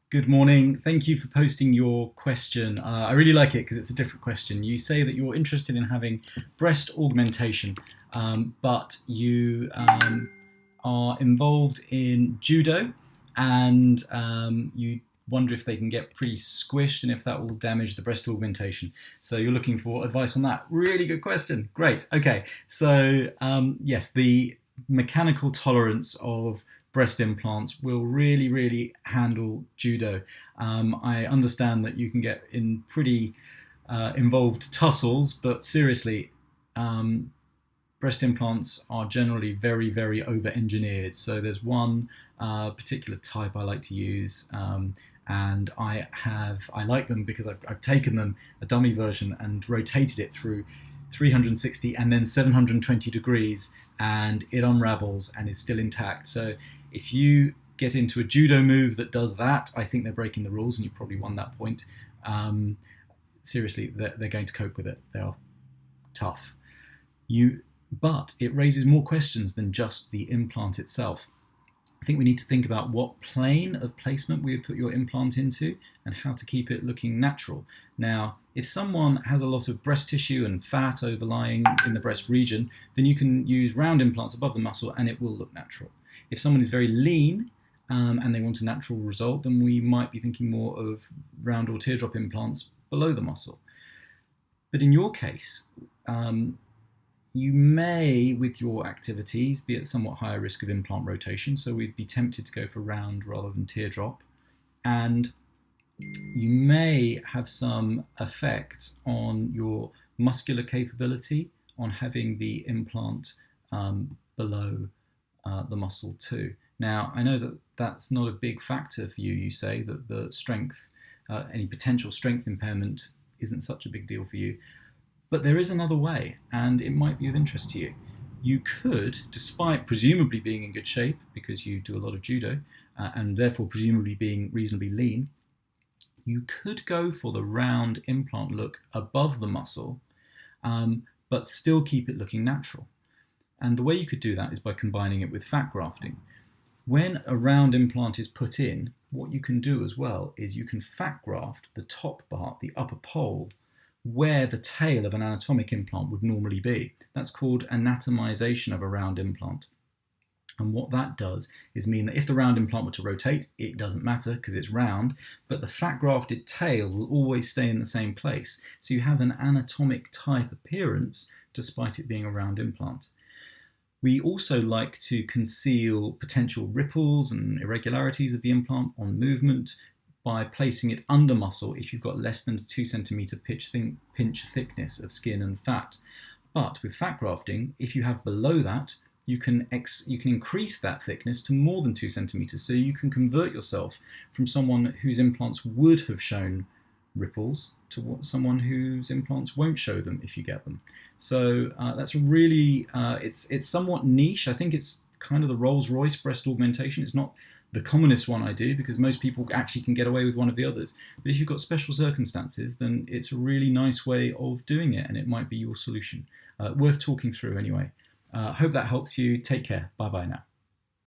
Good morning. Thank you for posting your question. I really like it because it's a different question. You say that you're interested in having breast augmentation, but you are involved in judo and you wonder if they can get pretty squished and if that will damage the breast augmentation. So you're looking for advice on that. Really good question. Great. Okay. So yes, the mechanical tolerance of breast implants will really handle judo. I understand that you can get in pretty involved tussles, but seriously, breast implants are generally very over engineered. So there's one particular type I like to use, and I like them because I've taken them, a dummy version, and rotated it through 360 and then 720 degrees, and it unravels and is still intact. So if you get into a judo move that does that, I think they're breaking the rules, and you probably won that point. Seriously, they're going to cope with it. They are tough. But it raises more questions than just the implant itself. I think we need to think about what plane of placement we would put your implant into and how to keep it looking natural. Now, if someone has a lot of breast tissue and fat overlying in the breast region, then you can use round implants above the muscle and it will look natural. If someone is very lean and they want a natural result, then we might be thinking more of round or teardrop implants below the muscle. But in your case, you may, with your activities, be at somewhat higher risk of implant rotation, so we'd be tempted to go for round rather than teardrop. And you may have some effect on your muscular capability on having the implant below the muscle too. Now, I know that that's not a big factor for you. You say that the strength, any potential strength impairment isn't such a big deal for you. But there is another way, and it might be of interest to you. You could, despite presumably being in good shape, because you do a lot of judo, and therefore presumably being reasonably lean, you could go for the round implant look above the muscle, but still keep it looking natural. And the way you could do that is by combining it with fat grafting. When a round implant is put in, what you can do as well is you can fat graft the top part, the upper pole, where the tail of an anatomic implant would normally be. That's called anatomization of a round implant. And what that does is mean that if the round implant were to rotate, it doesn't matter because it's round, but the fat grafted tail will always stay in the same place. So you have an anatomic type appearance despite it being a round implant. We also like to conceal potential ripples and irregularities of the implant on movement by placing it under muscle if you've got less than a 2 centimeter pinch thickness of skin and fat. But with fat grafting, if you have below that, you can increase that thickness to more than 2 centimeters. So you can convert yourself from someone whose implants would have shown ripples to someone whose implants won't show them if you get them. So that's really, it's somewhat niche. I think it's kind of the Rolls-Royce breast augmentation. It's not the commonest one I do because most people actually can get away with one of the others. But if you've got special circumstances, then it's a really nice way of doing it, and it might be your solution. Worth talking through anyway. Hope that helps you. Take care. Bye bye now.